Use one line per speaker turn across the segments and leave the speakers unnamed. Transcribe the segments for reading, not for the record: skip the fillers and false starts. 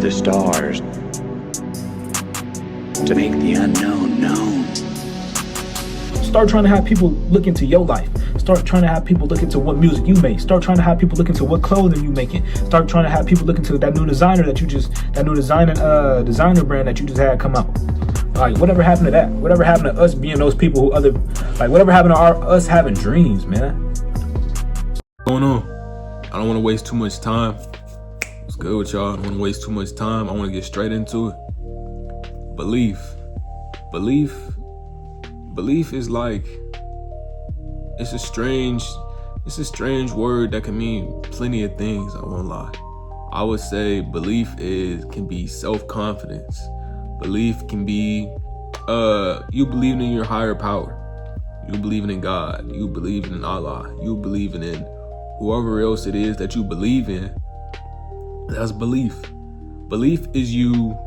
the stars to make the unknown known.
Start trying to have people look into your life. Start trying to have people look into what music you make. Start trying to have people look into what clothing you making. Start trying to have people look into that new designer designer brand that you just had come out. Like, whatever happened to that? Whatever happened to us being those people who whatever happened to us having dreams, man?
What's going on? I don't want to waste too much time. What's good with y'all? I don't want to waste too much time. I want to get straight into it. Belief is like, it's a strange word that can mean plenty of things. I won't lie. I would say belief can be self-confidence. Belief can be you believing in your higher power. You believing in God. You believing in Allah. You believing in whoever else it is that you believe in. That's belief. Belief is you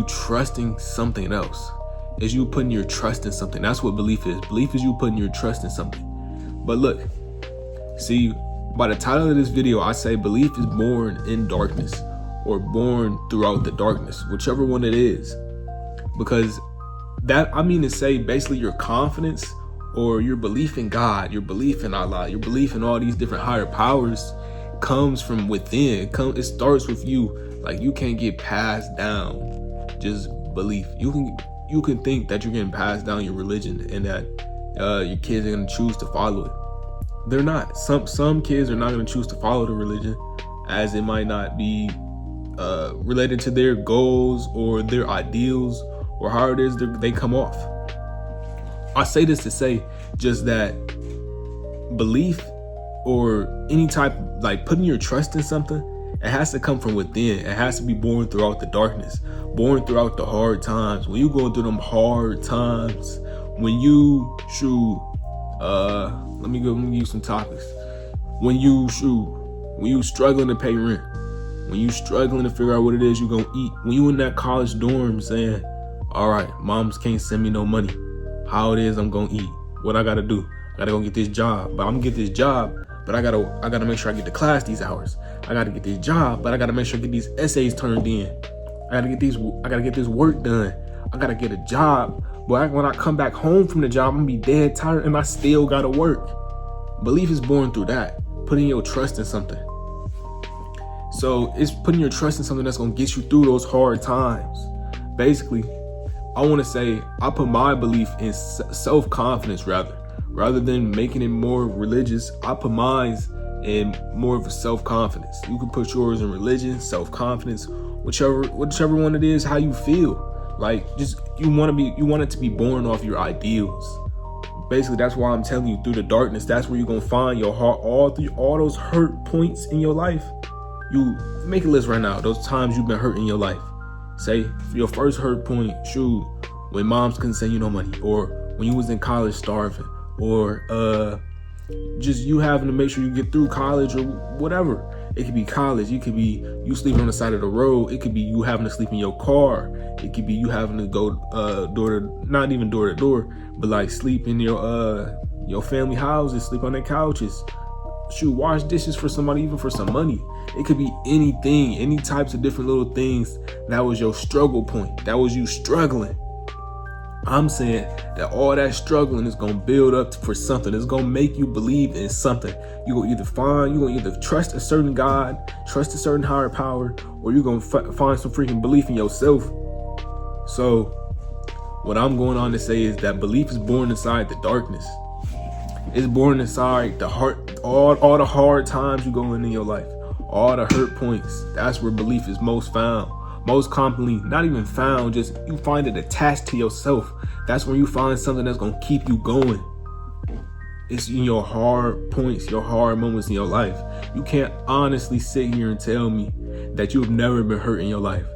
trusting something else. Is you putting your trust in something. That's what belief is. Belief is you putting your trust in something. But look, see, by the title of this video, I say belief is born in darkness, or born throughout the darkness, whichever one it is. Because that, I mean to say, basically your confidence or your belief in God, your belief in Allah, your belief in all these different higher powers comes from within. It starts with you. Like, you can't get passed down just belief. You can think that you're getting passed down your religion and that your kids are gonna choose to follow it. They're not. Some kids are not gonna choose to follow the religion, as it might not be related to their goals or their ideals or how it is they come off. I say this to say just that belief or any type, like putting your trust in something, it has to come from within. It has to be born throughout the darkness, born throughout the hard times. When you going through them hard times, when you let me give you some topics. When you struggling to pay rent, when you struggling to figure out what it is you're gonna eat, when you in that college dorm saying, all right, moms can't send me no money. How it is I'm gonna eat? What I gotta do? I gotta go get this job, but I'm gonna get this job, but I gotta make sure I get to class these hours. I gotta get this job, but I gotta make sure I get these essays turned in. I gotta get this work done. I gotta get a job, but when I come back home from the job, I'm gonna be dead tired and I still gotta work. Belief is born through that, putting your trust in something. So it's putting your trust in something that's gonna get you through those hard times. Basically, I wanna say I put my belief in self-confidence rather than making it more religious. I put mine in more of a self-confidence. You can put yours in religion, self-confidence, whichever one it is, how you feel. Like, just you want it to be born off your ideals. Basically, that's why I'm telling you, through the darkness, that's where you're gonna find your heart, all those hurt points in your life. You make a list right now, those times you've been hurt in your life. Say your first hurt point, when moms couldn't send you no money, or when you was in college starving, or just you having to make sure you get through college or whatever. It could be college. It could be you sleeping on the side of the road. It could be you having to sleep in your car. It could be you having to go not even door to door, but like sleep in your family houses, sleep on their couches. Wash dishes for somebody, even for some money. It could be anything, any types of different little things. That was your struggle point. That was you struggling. I'm saying that all that struggling is gonna build up for something. It's gonna make you believe in something. You're gonna either trust a certain God, trust a certain higher power, or you're gonna find some freaking belief in yourself. So what I'm going on to say is that belief is born inside the darkness. It's born inside the heart, all the hard times you go in your life, all the hurt points. That's where belief is most found. Most commonly, not even found, just you find it attached to yourself. That's when you find something that's gonna keep you going. It's in your hard points, your hard moments in your life. You can't honestly sit here and tell me that you've never been hurt in your life.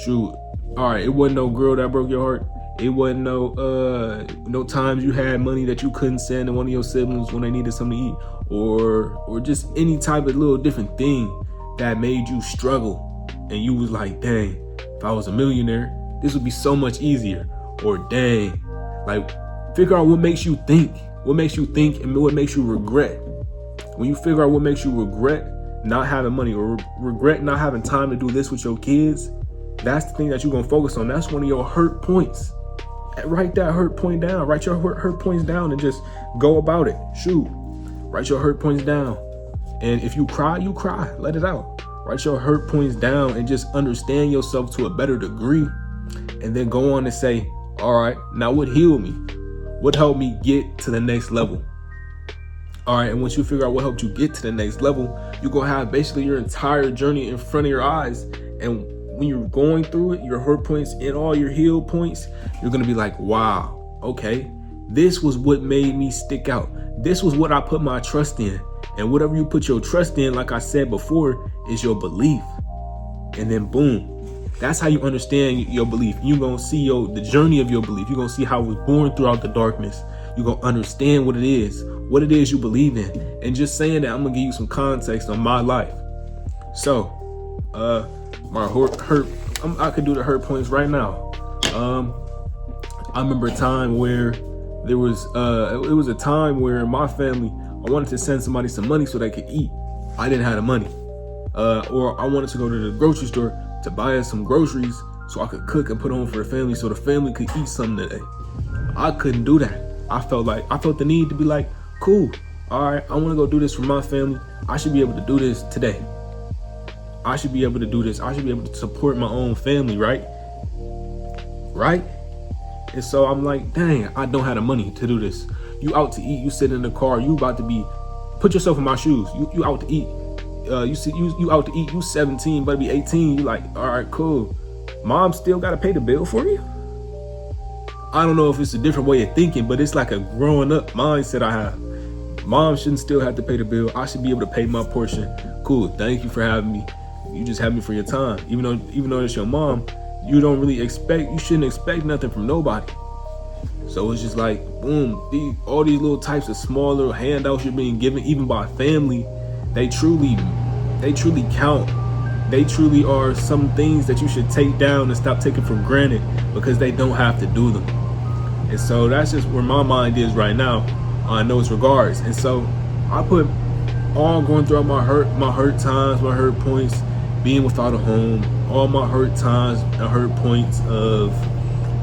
All right, it wasn't no girl that broke your heart. It wasn't no times you had money that you couldn't send to one of your siblings when they needed something to eat, or just any type of little different thing that made you struggle. And you was like, dang, if I was a millionaire, this would be so much easier. Or dang, like, figure out what makes you think and what makes you regret. When you figure out what makes you regret, not having money or regret not having time to do this with your kids, that's the thing that you're going to focus on. That's one of your hurt points. Write that hurt point down. Write your hurt points down and just go about it. Shoot. Write your hurt points down. And if you cry, you cry. Let it out. Write your hurt points down and just understand yourself to a better degree. And then go on and say, all right, now what healed me? What helped me get to the next level? All right, and once you figure out what helped you get to the next level, you're going to have basically your entire journey in front of your eyes. And when you're going through it, your hurt points and all your heal points, you're going to be like, wow, okay, this was what made me stick out. This was what I put my trust in. And whatever you put your trust in, like I said before, is your belief. And then boom, that's how you understand your belief. You're going to see the journey of your belief. You're going to see how it was born throughout the darkness. You're going to understand what it is you believe in. And just saying that, I'm going to give you some context on my life. So, my hurt, I could do the hurt points right now. I remember a time where it was a time where in my family, I wanted to send somebody some money so they could eat. I didn't have the money. Or I wanted to go to the grocery store to buy us some groceries so I could cook and put on for the family so the family could eat something today. I couldn't do that. I felt the need to be like, cool, all right, I want to go do this for my family. I should be able to do this today. I should be able to do this. I should be able to support my own family, right? Right? And so I'm like, dang, I don't have the money to do this. You out to eat, you sit in the car, you about to be, put yourself in my shoes. You out to eat. You out to eat, you 17, but be 18. You like, all right, cool. Mom still got to pay the bill for you? I don't know if it's a different way of thinking, but it's like a growing up mindset I have. Mom shouldn't still have to pay the bill. I should be able to pay my portion. Cool. Thank you for having me. You just have me for your time. Even though it's your mom, you shouldn't expect nothing from nobody. So it's just like, boom, all these little types of small little handouts you're being given, even by family, they truly count. They truly are some things that you should take down and stop taking for granted because they don't have to do them. And so that's just where my mind is right now in those regards. And so I put all going through my hurt times, my hurt points, being without a home, all my hurt times and hurt points of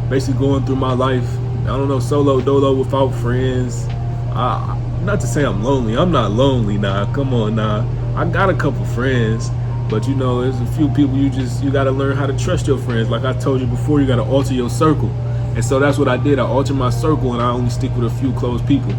basically going through my life, I don't know, solo dolo without friends. Not to say I'm lonely. I'm not lonely now. Come on now. I got a couple friends, but there's a few people you got to learn how to trust your friends. Like I told you before, you got to alter your circle. And so that's what I did. I altered my circle and I only stick with a few close people.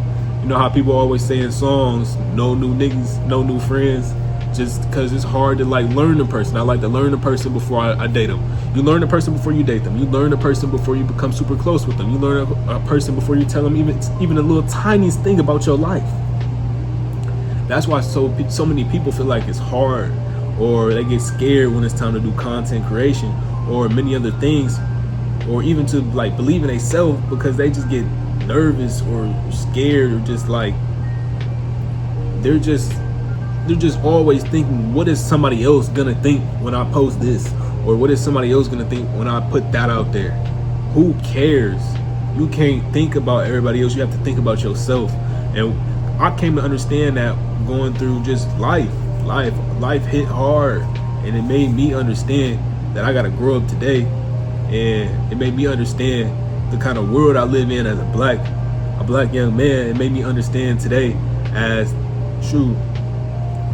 You know how people always say in songs, no new niggas, no new friends, just because it's hard to learn the person. I like to learn the person before I date them. You learn the person before you date them. You learn the person before you become super close with them. You learn a person before you tell them even a little tiniest thing about your life. That's why so many people feel like it's hard, or they get scared when it's time to do content creation or many other things, or even to believe in themselves, because they just get nervous or scared, or just they're just always thinking, what is somebody else gonna think when I post this, or what is somebody else gonna think when I put that out there? Who cares? You can't think about everybody else. You have to think about yourself. And I came to understand that going through just life hit hard, and it made me understand that I gotta grow up today. And it made me understand the kind of world I live in as a black young man. It made me understand today as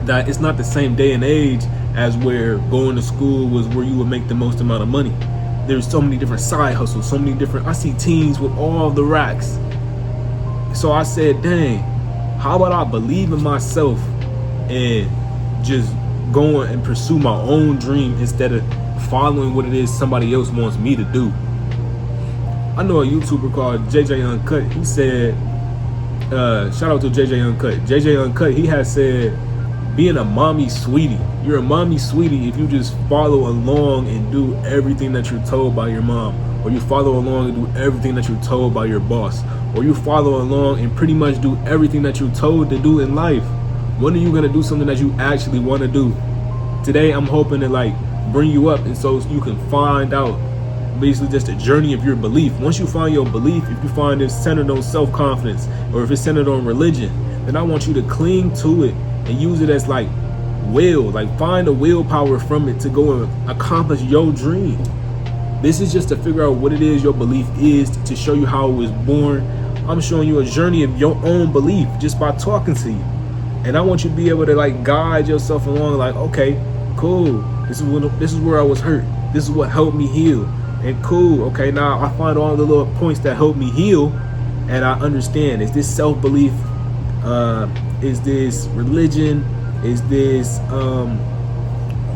that it's not the same day and age as where going to school was where you would make the most amount of money. There's so many different side hustles, I see teens with all the racks. So I said, dang, how about I believe in myself and just go and pursue my own dream instead of following what it is somebody else wants me to do. I know a YouTuber called JJ Uncut. He said, shout out to JJ Uncut. JJ Uncut, he has said, being a mommy sweetie. You're a mommy sweetie if you just follow along and do everything that you're told by your mom, or you follow along and do everything that you're told by your boss, or you follow along and pretty much do everything that you're told to do in life. When are you gonna do something that you actually want to do? Today, I'm hoping to bring you up, and so you can find out basically just the journey of your belief. Once you find your belief, if you find it's centered on self-confidence, or if it's centered on religion, then I want you to cling to it and use it as will, like find the willpower from it to go and accomplish your dream. This is just to figure out what it is your belief is, to show you how it was born. I'm showing you a journey of your own belief just by talking to you. And I want you to be able to like guide yourself along, like, okay, cool. This is where I was hurt. This is what helped me heal. And cool, okay, now I find all the little points that help me heal, and I understand. Is this self-belief? Is this religion? Is this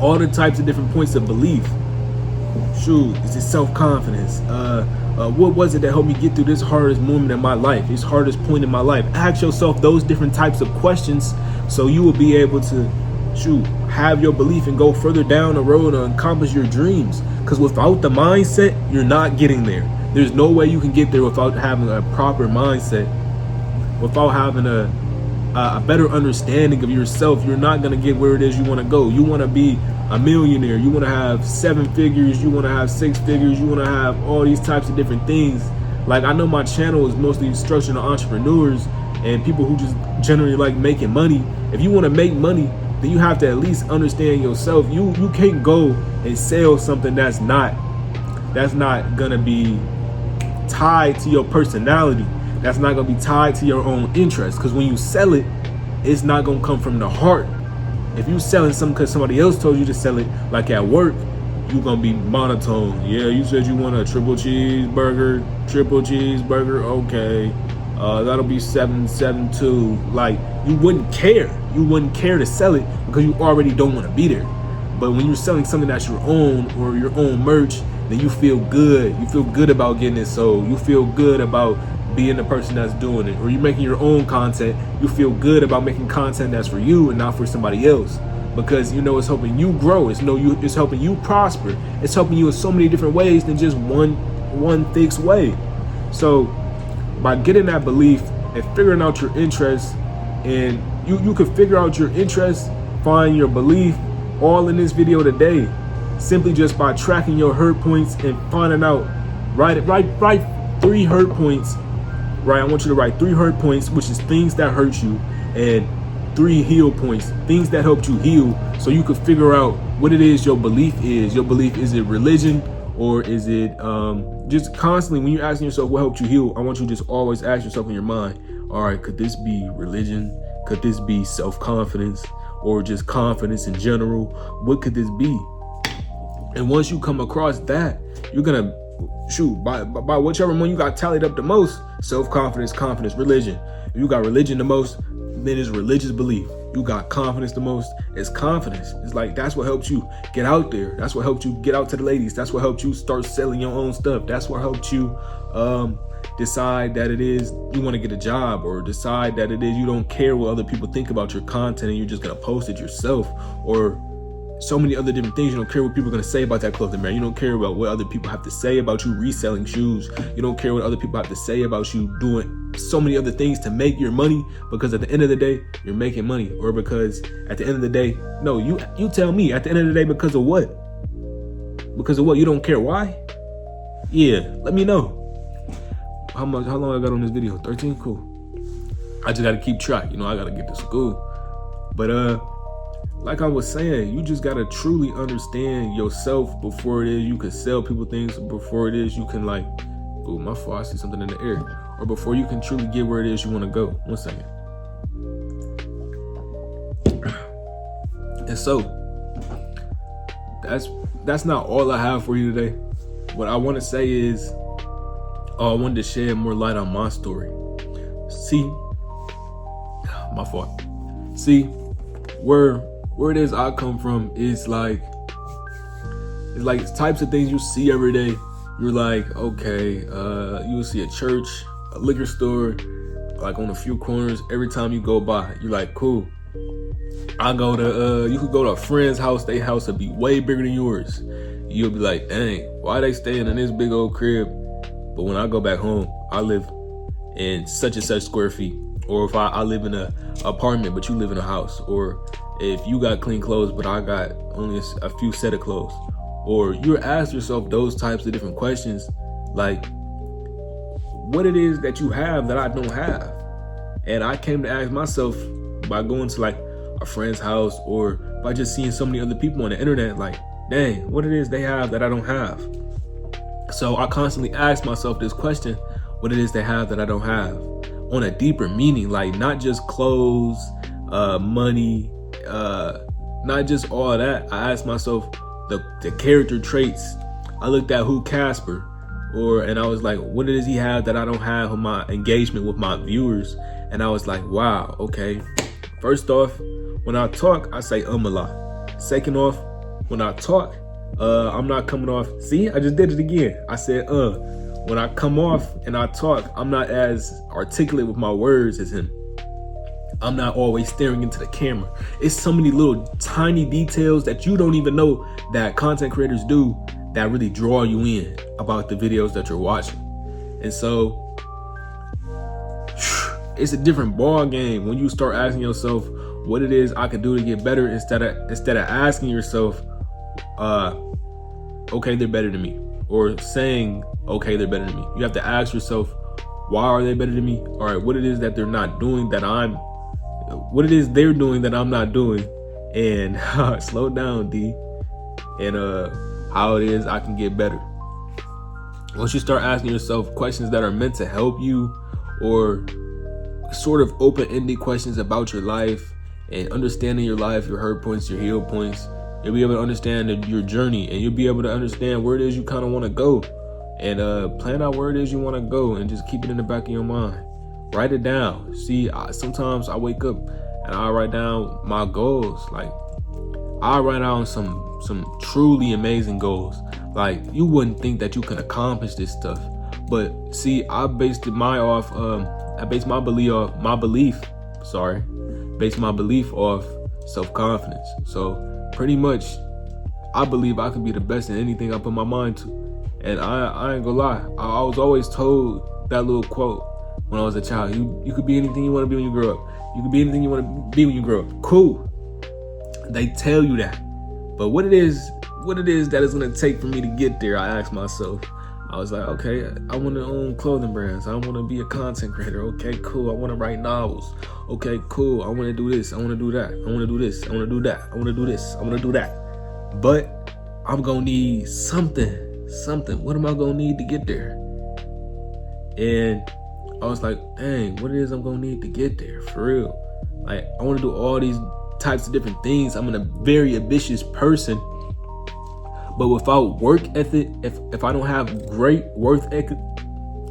all the types of different points of belief? Shoot, is it self-confidence? What was it that helped me get through this hardest moment in my life, this hardest point in my life? Ask yourself those different types of questions so you will be able to, have your belief and go further down the road and accomplish your dreams. Because without the mindset, you're not getting there. There's no way you can get there without having a proper mindset, without having a better understanding of yourself. You're not going to get where it is you want to go. You want to be a millionaire. You want to have 7 figures. You want to have 6 figures. You want to have all these types of different things. Like, I know my channel is mostly structured to entrepreneurs and people who just generally like making money. If you want to make money, then you have to at least understand yourself. You can't go and sell something that's not gonna be tied to your personality. That's not gonna be tied to your own interests. Because when you sell it, it's not gonna come from the heart. If you selling something because somebody else told you to sell it, like at work, you're gonna be monotone. Yeah, you said you want a triple cheeseburger. Okay, that'll be $7.72. Like, you wouldn't care. You wouldn't care to sell it because you already don't want to be there. But when you're selling something that's your own, or your own merch, then you feel good. You feel good about getting it sold. You feel good about being the person that's doing it. Or you're making your own content. You feel good about making content that's for you and not for somebody else. Because you know it's helping you grow. It's helping you prosper. It's helping you in so many different ways than just one fixed way. So by getting that belief and figuring out your interests, and you can figure out your interests, find your belief, all in this video today, simply just by tracking your hurt points and finding out, write 3 hurt points, right? I want you to write 3 hurt points, which is things that hurt you, and 3 heal points, things that helped you heal, so you could figure out what it is your belief is. Your belief, is it religion, or is it just constantly when you're asking yourself what helped you heal, I want you to just always ask yourself in your mind, all right, could this be religion? Could this be self-confidence, or just confidence in general? What could this be? And once you come across that, you're gonna by whichever one you got tallied up the most, self-confidence, confidence, religion. If you got religion the most, then it's religious belief. You got confidence the most, it's confidence. It's like, that's what helped you get out there. That's what helped you get out to the ladies. That's what helped you start selling your own stuff. That's what helped you decide that it is you want to get a job, or decide that it is you don't care what other people think about your content and you're just gonna post it yourself, or so many other different things. You don't care what people are gonna say about that clothing brand. You don't care about what other people have to say about you reselling shoes. You don't care what other people have to say about you doing so many other things to make your money, because at the end of the day, you're making money. Or because at the end of the day, no, you tell me, at the end of the day, because of what? Because of what? You don't care why? Yeah, let me know. How long I got on this video? 13? Cool. I just gotta keep track. You know, I gotta get to school. But like I was saying, you just gotta truly understand yourself before it is you can sell people things, before it is you can like, oh, my fault, I see something in the air. Or before you can truly get where it is you wanna go. 1 second. And so, that's not all I have for you today. What I wanna say is, I wanted to shed more light on my story. See, my fault. See, where it is I come from is like, it's types of things you see every day. You're like, okay, you'll see a church, a liquor store, like on a few corners. Every time you go by, you're like, cool. I go to, you could go to a friend's house. Their house would be way bigger than yours. You'll be like, dang, why they staying in this big old crib? But when I go back home, I live in such and such square feet. Or if I live in an apartment, but you live in a house. Or if you got clean clothes, but I got only a few set of clothes. Or you ask yourself those types of different questions, like what it is that you have that I don't have. And I came to ask myself by going to like a friend's house or by just seeing so many other people on the internet, like, dang, what it is they have that I don't have. So I constantly ask myself this question, what it is they have that I don't have, on a deeper meaning, like not just clothes, money, not just all that. I asked myself the character traits. I looked at who Casper, and I was like, what does he have that I don't have on my engagement with my viewers? And I was like, wow, okay. First off, when I talk, I say a lot. Second off, when I talk, I'm not coming off. See, I just did it again. I said, when I come off and I talk, I'm not as articulate with my words as him. I'm not always staring into the camera. It's so many little tiny details that you don't even know that content creators do that really draw you in about the videos that you're watching. And so it's a different ball game when you start asking yourself what it is I can do to get better, instead of asking yourself, okay, they're better than me, or saying, okay, they're better than me. You have to ask yourself, why are they better than me? All right, what it is that they're not doing that what it is they're doing that I'm not doing, and slow down, D, and how it is I can get better. Once you start asking yourself questions that are meant to help you, or sort of open-ended questions about your life and understanding your life, your hurt points, your heal points, you'll be able to understand your journey, and you'll be able to understand where it is you kind of want to go, and plan out where it is you want to go, and just keep it in the back of your mind. Write it down. See, sometimes I wake up and I write down my goals. Like, I write down some truly amazing goals. Like, you wouldn't think that you can accomplish this stuff, but see, I based my belief off self-confidence. So pretty much, I believe I can be the best in anything I put my mind to. And I ain't gonna lie, I was always told that little quote when I was a child. You could be anything you want to be when you grow up. You could be anything you want to be when you grow up. Cool. They tell you that. But what it is that it's gonna take for me to get there, I asked myself. I was like, okay, I want to own clothing brands. I want to be a content creator. Okay, cool. I want to write novels. Okay, cool. I want to do this. I want to do that. I want to do this. I want to do that. I want to do this. I want to do that. But I'm going to need something. What am I going to need to get there? And I was like, dang, what it is I'm going to need to get there, for real. Like, I want to do all these types of different things. I'm a very ambitious person. But without work ethic, if I don't have great work ethic,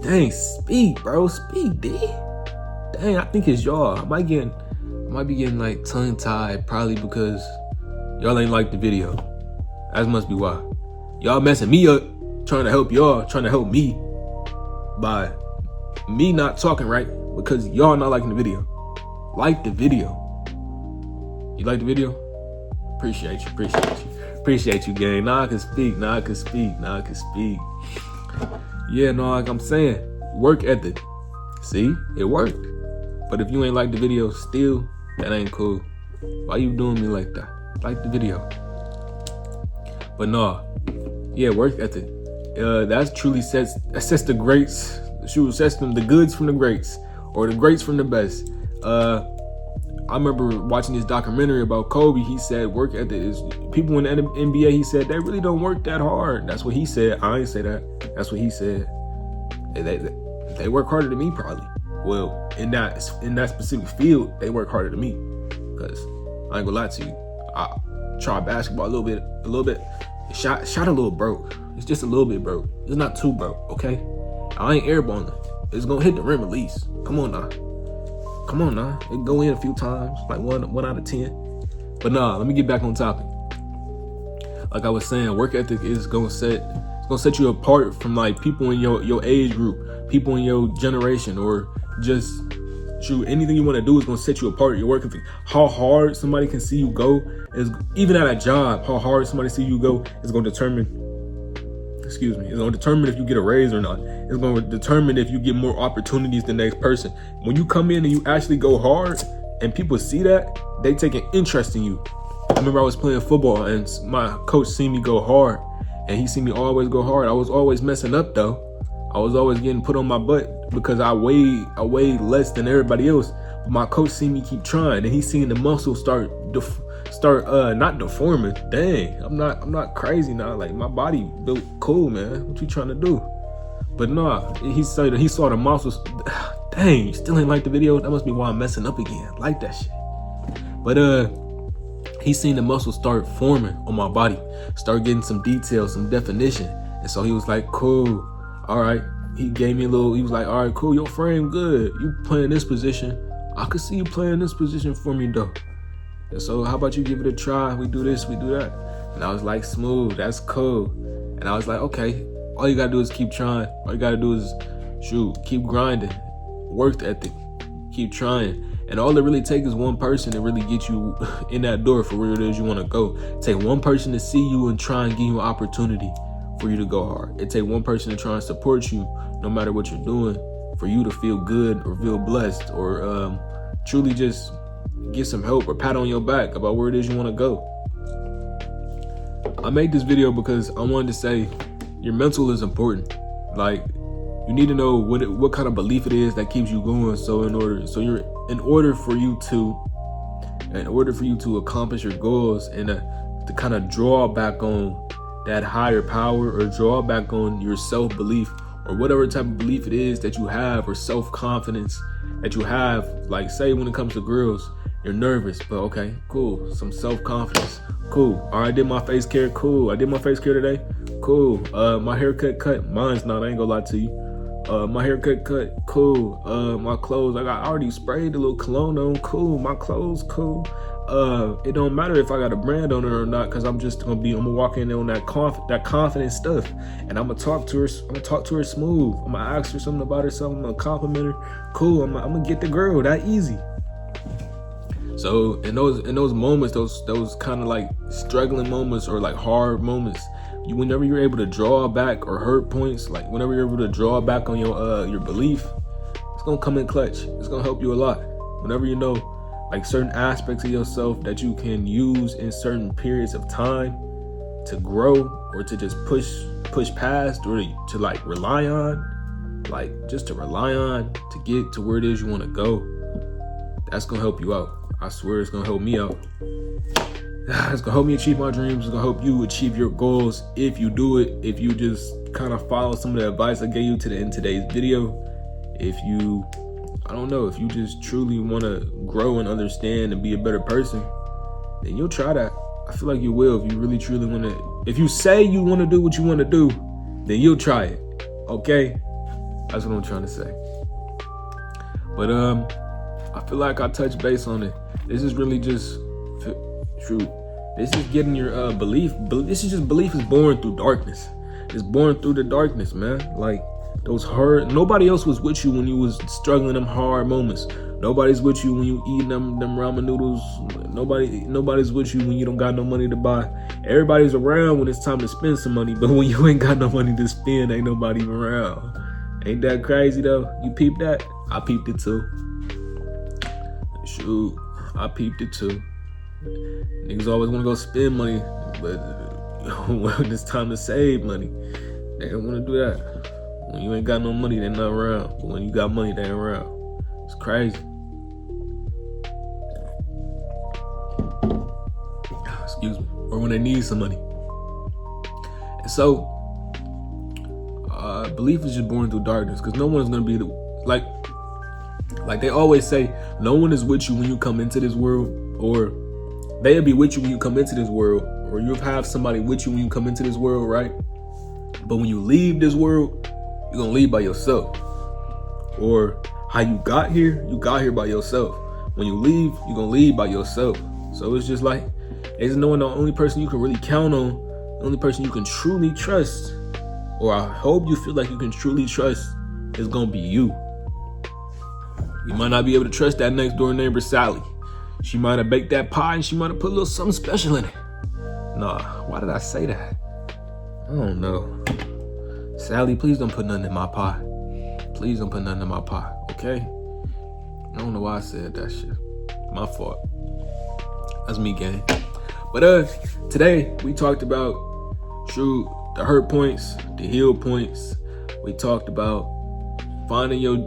dang, speak, bro, speak, D. Dang, I think it's y'all. I might be getting like tongue tied, probably because y'all ain't like the video. That must be why. Y'all messing me up, trying to help y'all, trying to help me by me not talking right because y'all not liking the video. Like the video. You like the video? Appreciate you, gang. Now I can speak. Yeah, no, like I'm saying, work ethic. See, it worked. But if you ain't like the video still, that ain't cool. Why you doing me like that? Like the video. But no, yeah, work ethic. That truly sets the greats. Sets them the goods from the greats, or the greats from the best. I remember watching this documentary about Kobe. He said work ethic is, people in the NBA, he said, they really don't work that hard. That's what he said. I ain't say that. That's what he said. They work harder than me, probably. Well, in that specific field, they work harder than me. Because I ain't gonna lie to you, I tried basketball a little bit. Shot a little broke. It's just a little bit broke. It's not too broke, okay? I ain't airballing. It's gonna hit the rim at least. Come on now. It can go in a few times, like one out of 10. But nah, let me get back on topic. Like I was saying, work ethic is gonna set you apart from like people in your age group, people in your generation, or just anything you want to do is gonna set you apart. Your work ethic, how hard somebody can see you go, is even at a job, how hard somebody see you go is gonna determine. It's gonna determine if you get a raise or not. It's gonna determine if you get more opportunities than the next person. When you come in and you actually go hard and people see that, they take an interest in you. I remember I was playing football and my coach seen me go hard, and he seen me always go hard. I was always messing up though. I was always getting put on my butt because I weighed less than everybody else. But my coach seen me keep trying, and he seen the muscle start start not deforming. Dang, I'm not crazy now. Like my body built cool, man. What you trying to do? But no, he said he saw the muscles. Dang, you still ain't like the video? That must be why I'm messing up again. Like that shit. But he seen the muscles start forming on my body, start getting some detail, some definition. And so he was like, cool, all right. He gave me a little, he was like, all right, cool, your frame good. You playing this position. I could see you playing this position for me though. And so how about you give it a try? We do this, we do that. And I was like, smooth, that's cool. And I was like, okay, all you gotta do is keep trying. All you gotta do is keep grinding, work ethic, keep trying. And all it really takes is one person to really get you in that door for where it is you want to go. Take one person to see you and try and give you an opportunity for you to go hard. It take one person to try and support you no matter what you're doing, for you to feel good or feel blessed or truly just get some help or pat on your back about where it is you want to go. I made this video because I wanted to say your mental is important. Like, you need to know what kind of belief it is that keeps you going. So in order for you to accomplish your goals and to kind of draw back on that higher power or draw back on your self-belief or whatever type of belief it is that you have or self-confidence that you have. Like, say when it comes to girls, you're nervous, but okay, cool, some self-confidence, cool. All right, did my face care, cool. I did my face care today, cool. My haircut cut, mine's not, I ain't gonna lie to you. My haircut cut, cool. My clothes, I already sprayed a little cologne on, cool. My clothes, cool. It don't matter if I got a brand on it or not, cause I'm gonna walk in there on that confident stuff, and I'm gonna talk to her. I'm gonna talk to her smooth. I'm gonna ask her something about herself. I'm gonna compliment her. Cool. I'm gonna get the girl. That easy. So in those moments, those kind of like struggling moments or like hard moments, whenever you're able to draw back or hurt points, like whenever you're able to draw back on your belief, it's gonna come in clutch. It's gonna help you a lot. Whenever you know like certain aspects of yourself that you can use in certain periods of time to grow or to just push past or to like rely on, like just to rely on to get to where it is you want to go, that's gonna help you out. I swear it's gonna help me out. It's gonna help me achieve my dreams. It's gonna help you achieve your goals if you do it. If you just kind of follow some of the advice I gave you in today's video. If you, I don't know, if you just truly want to grow and understand and be a better person, then you'll try that. I feel like you will if you really truly want to. If you say you want to do what you want to do, then you'll try it. Okay, that's what I'm trying to say. But I feel like I touched base on it. This is really just true. This is getting your belief. This is just belief is born through darkness. It's born through the darkness, man. Like those hard. Nobody else was with you when you was struggling them hard moments. Nobody's with you when you eating them ramen noodles. Nobody's with you when you don't got no money to buy. Everybody's around when it's time to spend some money, but when you ain't got no money to spend, ain't nobody even around. Ain't that crazy though? You peeped that? I peeped it too. Shoot, I peeped it too. Niggas always want to go spend money, but when it's time to save money, they don't want to do that. When you ain't got no money, they're not around. But when you got money, they ain't around. It's crazy. Excuse me. Or when they need some money. And so, belief is just born through darkness, because no one's gonna be like they always say, no one is with you when you come into this world, or they'll be with you when you come into this world, or you'll have somebody with you when you come into this world, right? But when you leave this world, you're gonna leave by yourself. Or how you got here by yourself. When you leave, you're gonna leave by yourself. So it's just like, it's knowing the only person you can really count on, the only person you can truly trust, or I hope you feel like you can truly trust, is gonna be you. You might not be able to trust that next door neighbor, Sally. She might have baked that pie and she might have put a little something special in it. Nah, why did I say that? I don't know. Sally, please don't put nothing in my pie. Please don't put nothing in my pie, okay? I don't know why I said that shit. My fault. That's me, gang. But today we talked about the hurt points, the heal points. We talked about finding your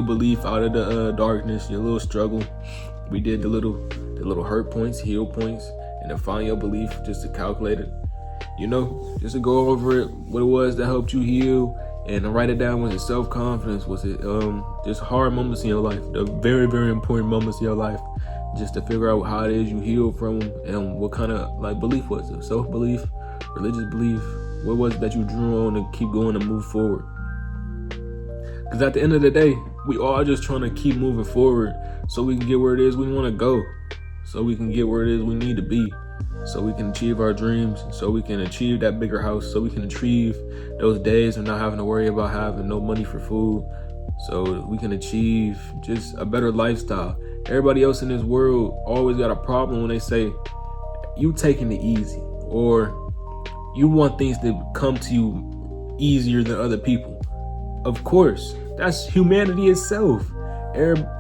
belief out of the darkness, your little struggle. We did the little the little hurt points, heal points, and then find your belief just to calculate it. You know, just to go over it, what it was that helped you heal, and to write it down. Was it self-confidence? Was it just hard moments in your life, the very, very important moments in your life, just to figure out how it is you healed from them, and what kind of like belief was it? Self-belief, religious belief, what was it that you drew on to keep going and move forward? Because at the end of the day, we all just trying to keep moving forward so we can get where it is we want to go, so we can get where it is we need to be, so we can achieve our dreams, so we can achieve that bigger house, so we can achieve those days of not having to worry about having no money for food, so we can achieve just a better lifestyle. Everybody else in this world always got a problem when they say, you taking it easy, or you want things to come to you easier than other people. Of course, that's humanity itself.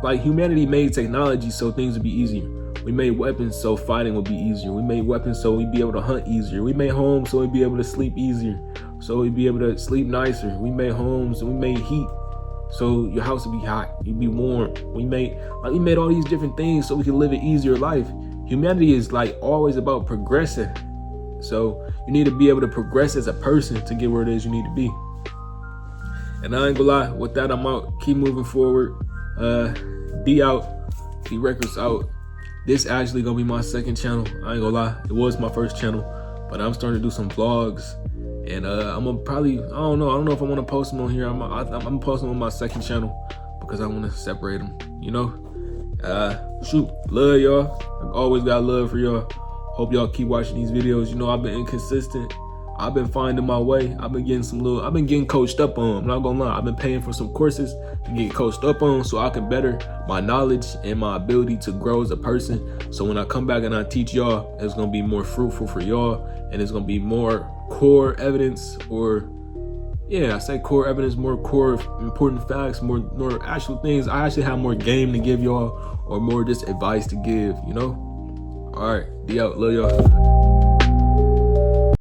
Like, humanity made technology so things would be easier. We made weapons so fighting would be easier. We made weapons so we'd be able to hunt easier. We made homes so we'd be able to sleep easier, so we'd be able to sleep nicer. We made homes and we made heat so your house would be hot, you'd be warm. We made all these different things so we could live an easier life. Humanity is like always about progressing. So you need to be able to progress as a person to get where it is you need to be. And I ain't gonna lie, with that, I'm out. Keep moving forward. D out. D Records out. This actually gonna be my second channel. I ain't gonna lie, it was my first channel, but I'm starting to do some vlogs, and I'm gonna probably, I don't know if I want to post them on here. I'm gonna post them on my second channel because I want to separate them. You know, shoot, love y'all. I always got love for y'all. Hope y'all keep watching these videos. You know, I've been inconsistent. I've been finding my way. I've been getting coached up on. I'm not gonna lie. I've been paying for some courses to get coached up on so I can better my knowledge and my ability to grow as a person. So when I come back and I teach y'all, it's gonna be more fruitful for y'all, and it's gonna be more core evidence, or yeah, I say core evidence, more core important facts, more actual things. I actually have more game to give y'all, or more just advice to give, you know? All right, be out, love y'all.